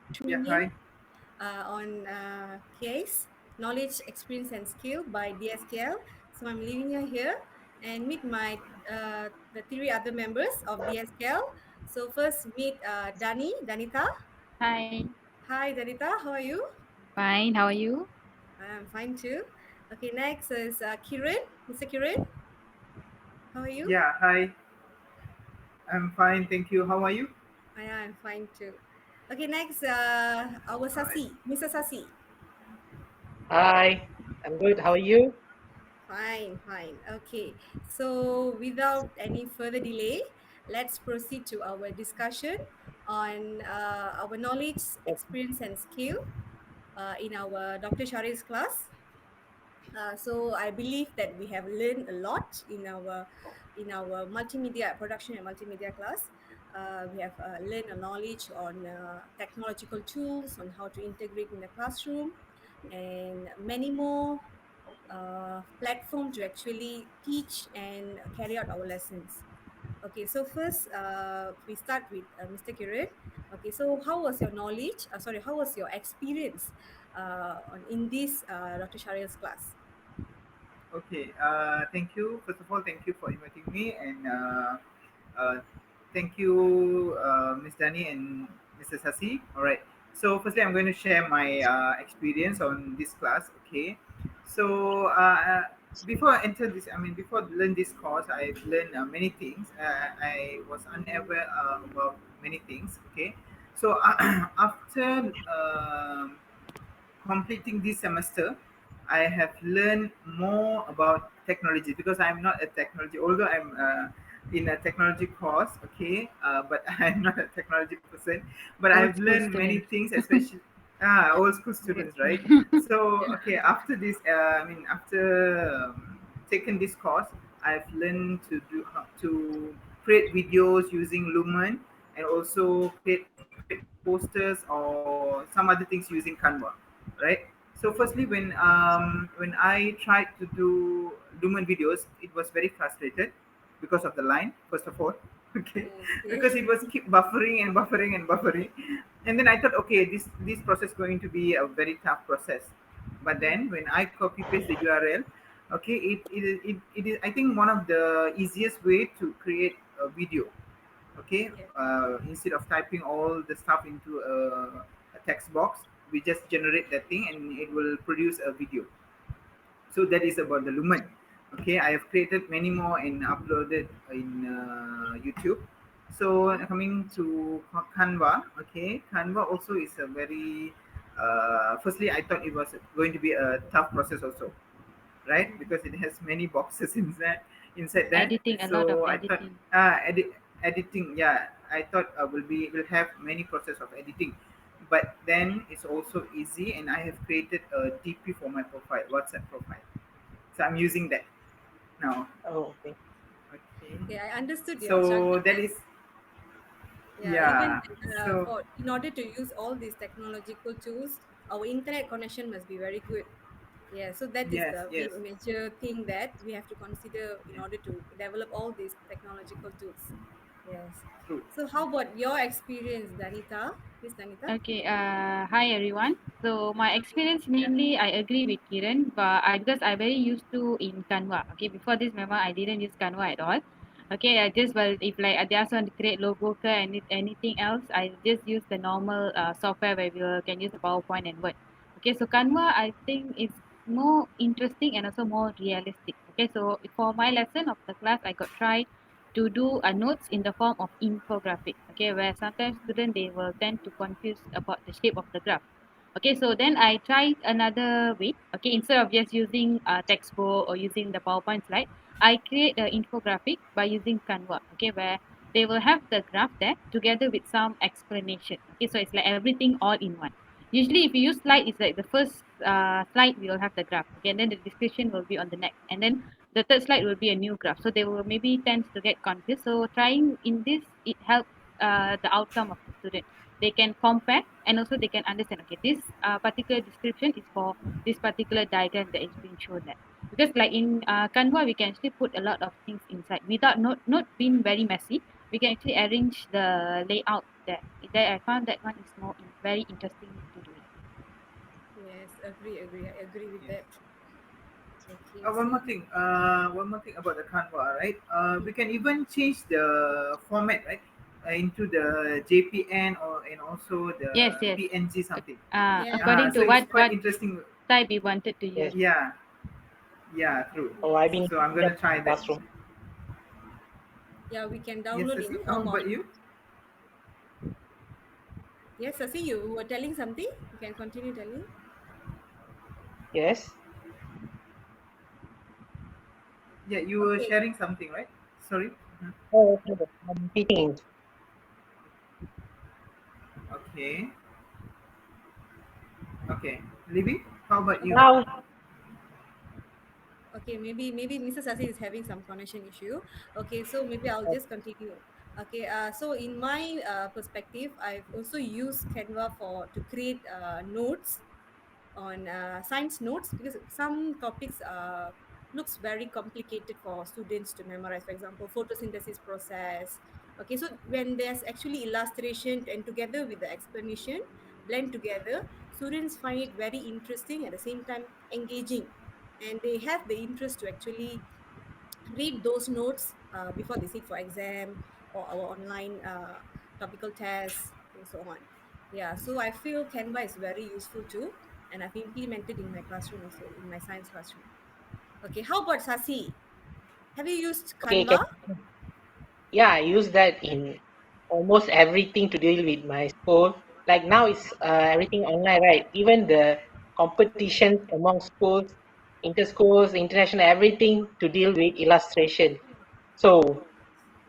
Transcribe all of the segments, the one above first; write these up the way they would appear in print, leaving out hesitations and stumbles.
Yeah, Tuning in hi. on KES, Knowledge, Experience and Skill by DSKL. So I'm leaving you here and meet the three other members of DSKL. So first meet Danita. Hi, Hi Danita, how are you? fine. How are you? I'm fine too. Okay, next is Kiran. Mr. Kiran, how are you? Yeah, hi. I'm fine, thank you. How are you? I'm fine too. Okay, next our All right. Sasi, Mr. Sasi. Hi, I'm good. How are you? Fine, fine. Okay. So, without any further delay, let's proceed to our discussion on our knowledge, experience, and skill in our Dr. Shari's class. So I believe that we have learned a lot in our multimedia production and multimedia class. We have learned a knowledge on technological tools, on how to integrate in the classroom, and many more platform to actually teach and carry out our lessons. Okay, so first we start with Mr. Kiran. Okay, so how was your knowledge? Sorry, how was your experience in this Dr. Sharia's class? Okay. Thank you. First of all, thank you for inviting me, and uh, thank you, Miss Dani and Mr. Sasi. All right. So, firstly, I'm going to share my experience on this class. Okay. So, before I enter this, before I learn this course, I've learned many things. I was unaware about many things. Okay. So, after completing this semester, I have learned more about technology because I'm not a technology, although I'm in a technology course, okay, but I'm not a technology person. But Old I've school learned many student. things, especially old school Good. students, right? So, okay, after this, after taking this course, I've learned to do how to create videos using Lumen and also create posters or some other things using Canva, right? So firstly, when I tried to do Lumen videos, it was very frustrated because of the line. First of all, okay, Okay. because it was keep buffering and buffering and buffering, and then I thought, okay, this process going to be a very tough process. But then when I copy paste the URL, okay, it is, I think, one of the easiest way to create a video. Okay, Yeah. instead of typing all the stuff into a text box, we just generate that thing and it will produce a video. So that is about the Lumen. Okay, I have created many more and uploaded in YouTube. So coming to Canva. Okay, Canva also is a very firstly, I thought it was going to be a tough process also, right? Because it has many boxes inside that. Editing, a lot of So I thought editing. editing, yeah, I thought will have many process of editing. But then it's also easy, and I have created a DP for my profile, WhatsApp profile. So I'm using that now. Oh, okay. Okay. Okay, I understood your So that struggling. is, Yeah, even yeah. So for in order to use all these technological tools, our internet connection must be very good. Yeah, so that is yes, the yes, major thing that we have to consider in order to develop all these technological tools. Yes. true. So how about your experience, Danita? Please, Danita. Okay. Hi everyone. So my experience Yeah. mainly, I agree with Kiran, but because I very used to in Canva. Okay, before this, memang I didn't use Canva at all. Okay, I just well if like I just want to create logo ke anything else, I just use the normal software where we can use the PowerPoint and Word. Okay, so Canva I think is more interesting and also more realistic. Okay, so for my lesson of the class, I got try to do a notes in the form of infographic. Okay, where sometimes students they will tend to confuse about the shape of the graph. Okay, so then I tried another way. Okay, instead of just using a textbook or using the PowerPoint slide, I create an infographic by using Canva. Okay, where they will have the graph there together with some explanation. Okay, so it's like everything all in one. Usually, if you use slide, it's like the first slide we will have the graph. Okay, and then the description will be on the next, and then the third slide will be a new graph. So they will maybe tend to get confused. So trying in this, it helps the outcome of the student. They can compare and also they can understand. Okay, this particular description is for this particular diagram that is being shown there. Because like in Canva, we can actually put a lot of things inside without not being very messy. We can actually arrange the layout there. There I found that one is more very interesting to do it. Yes, agree. I agree with Yes. that. Okay, One more so thing. One more thing about the Canva, right? We can even change the format, right? Into the JPN or and also Yes, the yes. PNG something. yeah, According So to it's quite what interesting. type we wanted to use. Yes. Yeah, yeah, true. Oh, I've yes, been So I'm using that gonna in try the that. classroom. yeah. We can Yes, download in Ceci, the how form of. about you? Yes, Sasi, you were telling something. You can continue telling. Yes. Yeah, you were Okay, sharing something, right? Sorry. Mhm. Oh, okay. I'm teaching. Okay. Okay. Libby, how about you? Now, okay. Maybe Mrs. Sasi is having some connection issue. Okay, so maybe I'll just continue. Okay, so in my perspective, I've also used Canva for to create notes on science notes because some topics looks very complicated for students to memorize. For example, photosynthesis process. Okay, so when there's actually illustration and together with the explanation blend together, students find it very interesting at the same time engaging, and they have the interest to actually read those notes before they sit for exam or our online topical tests and so on. Yeah, so I feel Canva is very useful too, and I've implemented in my classroom also, in my science classroom. Okay, how about Sasi? Have you used okay, Canva? yeah, I use that in almost everything to deal with my school. Like now, it's everything online, right? Even the competitions among schools, inter schools, international, everything to deal with illustration. So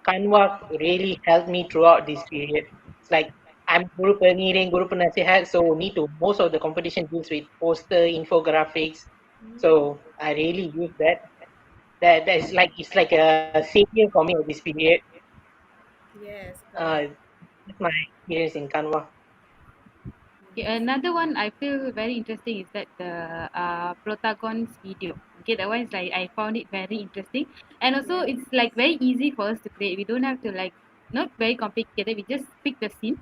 Canva really helped me throughout this period. It's like I'm guru pengiring, guru penasihat, so need to most of the competition deals with poster, infographics. Mm, So I really use that. That is like it's like a savior for me of this period. yes, Uh, correct. that's my experience in Canva. Okay, Yes. another one I feel very interesting is that the protagonist video. Okay, that one is like I found it very interesting, and also Yes. it's like very easy for us to create. We don't have to like not very complicated. We just pick the scene,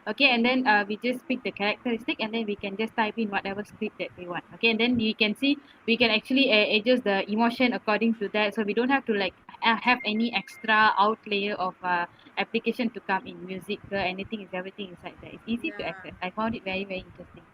okay, and then we just pick the characteristic, and then we can just type in whatever script that we want. Okay, and then you can see we can actually adjust the emotion according to that, so we don't have to like have any extra out layer of application to come in music anything is everything inside there. It's easy to Yeah. access. I found it very, very interesting.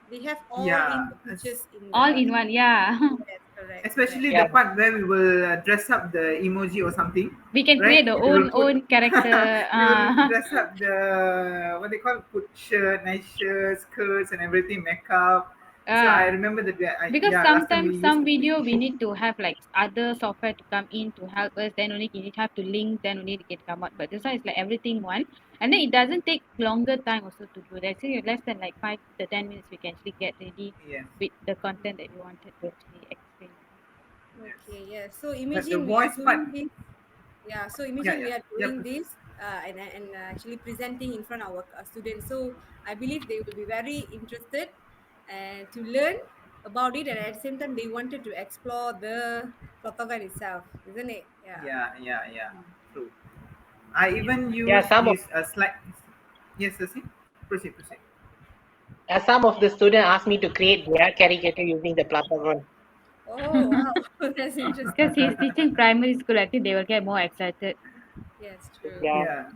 They have all in Yeah, the features in All the in one, yeah. yes, correct, correct. especially the Yeah, part where we will dress up the emoji or something, We can right? create our We will own put character. we will dress up the what they call put shirt, nice shirts, skirts, and everything, makeup. So I uh, remember that because yeah, last time we sometimes used some to put. video we need to have like other software to come in to help us. Then only you need to have to link. Then only it can come out. But this one is like everything one, and then it doesn't take longer time also to do that. So less than like 5 to 10 minutes, we can actually get ready Yes, with the content that we wanted to actually explain. yes. Okay, yeah. So But the imagine we are voice part, doing this. Yeah, so yeah, imagine yeah, we are yeah. doing this and actually presenting in front of our students. So I believe they will be very interested and to learn about it, and at the same time they wanted to explore the protagon itself, isn't it? Yeah. Yeah, yeah, yeah. True. I even yeah. use Some of this slide. Yes, see. Proceed, proceed. some of the students asked me to create their caricature using the Platagon. Oh wow, that's Because interesting. he's teaching primary school, I think they will get more excited. Yes, true. Yeah, Yeah.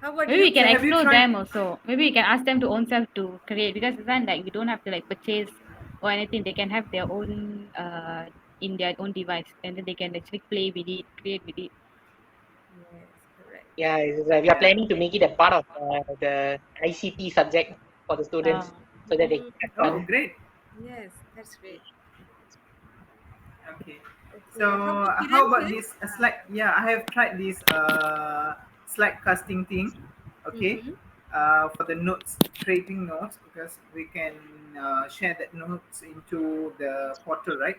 How about Maybe we you? So can have you explore tried? them also. Maybe we can ask them to own self to create because then like we don't have to like purchase or anything. They can have their own in their own device and then they can actually play with it, create with it. Yes, correct. yeah. We are Yeah. planning to make it a part of the ICT subject for the students Uh, so that they can Mm, have Oh, fun. great. yes, that's great. Okay. So Okay, how about how Kiran? about Kiran? this slide? Yeah, I have tried this slide casting thing. Okay. Mm-hmm. For the notes, creating notes because we can share that notes into the portal, right?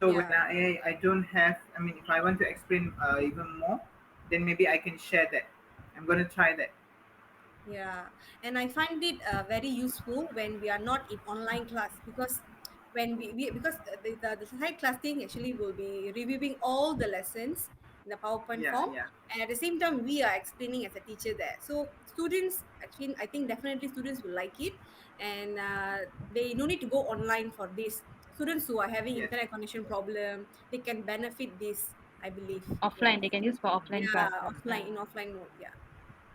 So when Yeah. I don't have, I mean, if I want to explain even more, then maybe I can share that. I'm gonna try that. Yeah, and I find it very useful when we are not in online class because when we because the side class thing actually will be reviewing all the lessons in the PowerPoint Yeah, form, yeah. and at the same time we are explaining as a teacher there. So students actually, I think definitely students will like it, and they no need to go online for this. Students who are having Yes. internet connection problem, they can benefit this, I believe. Yes. Offline, they can use for offline Yeah, classes. offline, in offline mode. Yeah.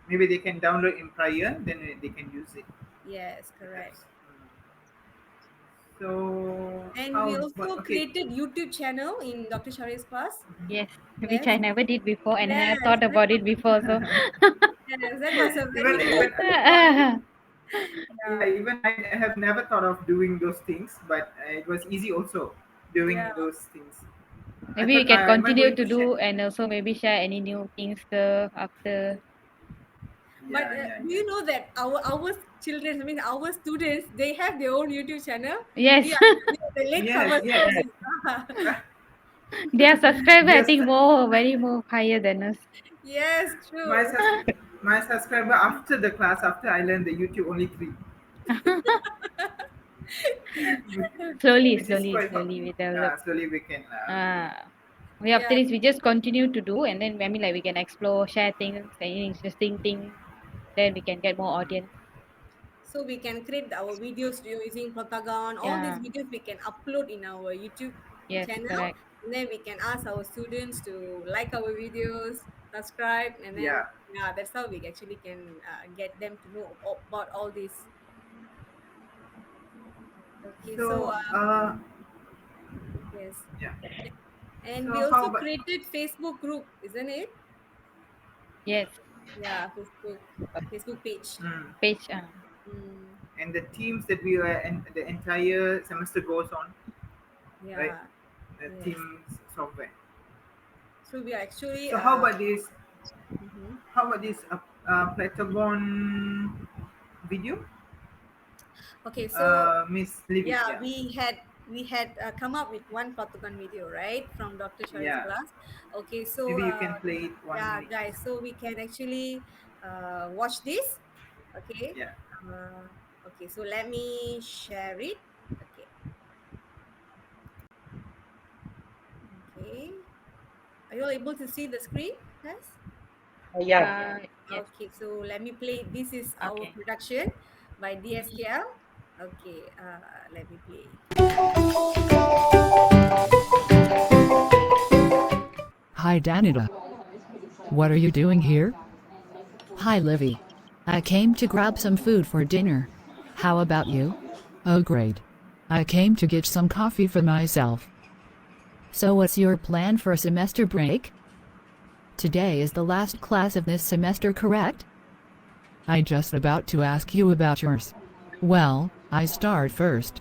Maybe they can download in prior, then they can use it. Yes, correct. Apps. So And we how? What? also Okay. created YouTube channel in Dr. Shari's class. Yes, which I Yes. never did before and I never Yes, thought about it before. So, yes, that was a even very even good one. yeah, Yeah, even I have never thought of doing those things, but it was easy also yeah. doing those things. I maybe we thought can am I continue going to to share? do and also maybe share any new things after. But Yeah, yeah, do yeah. you know that our children, I mean our students, they have their own YouTube channel. Yes, We are the Yes, latecomers to yes. this. their subscriber I Just think more very more higher than us. Yes, my true. sus- my subscriber after the class after I learned the YouTube only three, Slowly, which is slowly, quite slowly we develop. slowly we can. Uh, we after Yeah. this we just continue to do and then maybe like we can explore, share things, any interesting thing, then we can get more audience. So we can create our videos using Protagon. All these Yeah, videos we can upload in our YouTube yes, channel, correct. and then we can ask our students to like our videos, subscribe, and then Yeah. yeah, that's how we actually can get them to know about all this. Okay, so So yes, yeah. and we So how also about created Facebook group, isn't it? Yes, Yeah, Facebook page. mm, page. Mm, and the teams that we were and the entire semester goes on, right? yeah, The yes. teams software. So we are actually So how about this? mhm. How about this Platagon video, Okay, so Miss Livy? yeah, Yeah, we had come up with one Patokan video, right, from Dr. Shari's yeah. class. Okay, so Maybe you can play it one yeah, minute. guys, so we can actually watch this. Okay, Yeah. uh, okay, so let me share it. Okay, okay, are you all able to see the screen, guys? Yeah. Yes. Okay, so let me play. This is our Okay. production by DSKL. Okay, let me play. Hi Danita. What are you doing here? Hi Livy. I came to grab some food for dinner. How about you? Oh great. I came to get some coffee for myself. So what's your plan for semester break? Today is the last class of this semester, correct? I just about to ask you about yours. Well, I start first.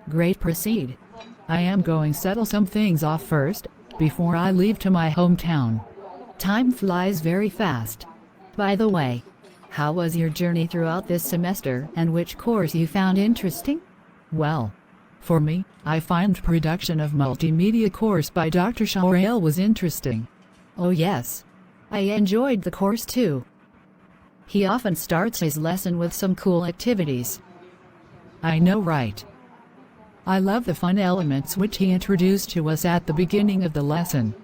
Great, proceed. I am going settle some things off first, before I leave to my hometown. Time flies very fast. By the way, how was your journey throughout this semester and which course you found interesting? Well, for me, I find production of multimedia course by Dr. Sharail was interesting. Oh yes. I enjoyed the course too. He often starts his lesson with some cool activities. I know, right? I love the fun elements which he introduced to us at the beginning of the lesson.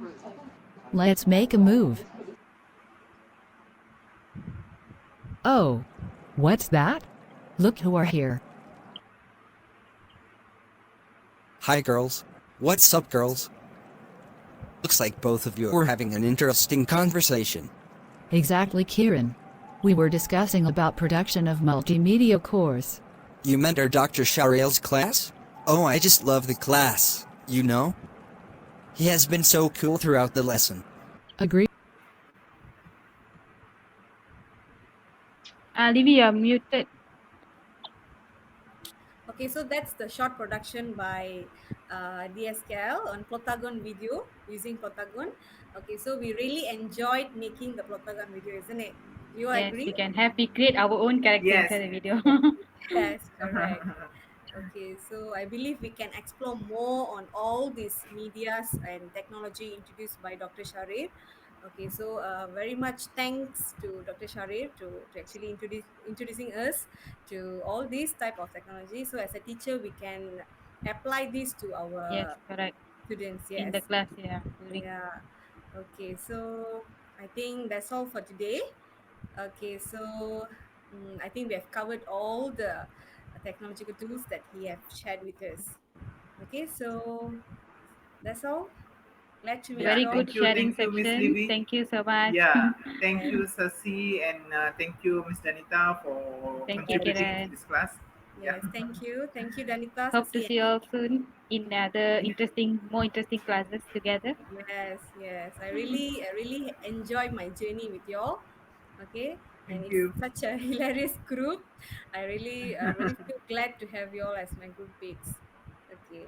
Let's make a move. Oh, what's that? Look who are here. Hi girls. What's up girls? Looks like both of you are having an interesting conversation. Exactly, Kieran. We were discussing about production of multimedia course. You meant our Dr. Sharail's class? Oh, I just love the class, you know? He has been so cool throughout the lesson. Agree. Livy, you're muted. Okay, so that's the short production by DSKL on Plotagon video using Plotagon. Okay, so we really enjoyed making the Plotagon video, isn't it? Do you Yes, agree? we create our own character Yes. inside the video. Yes, correct. Okay, so I believe we can explore more on all these medias and technology introduced by Dr. Sharir. Okay, so very much thanks to Dr. Sharir to actually introducing us to all these type of technology. So as a teacher, we can apply this to Yes, our correct. students. In the Yes, class, yeah, during yeah. Okay, so I think that's all for today. Okay, so I think we have covered all the technological tools that he have shared with us. Okay, so that's all. Glad to meet Yeah, you Very all. good sharing thank you, Miss session. Livy. Thank you so much. Yeah, thank Yes, you, Sasi, and thank you, Miss Danita, for Thank you, yes, contributing to Kiran. this class. Yeah, yes. Thank you. Thank you, Danita, Hope to Sasi. see you all soon in other more interesting classes together. Yes, yes. I really enjoy my journey with y'all. Okay, and thank it's you, such a hilarious group. I really feel glad to have y'all as my group mates. Okay,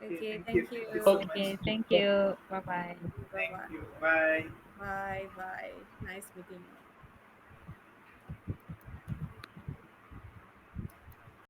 okay, okay. thank Thank you. you so Okay. much. Okay, thank you. Bye bye. Bye Thank bye. you, bye. Bye bye. Nice meeting you.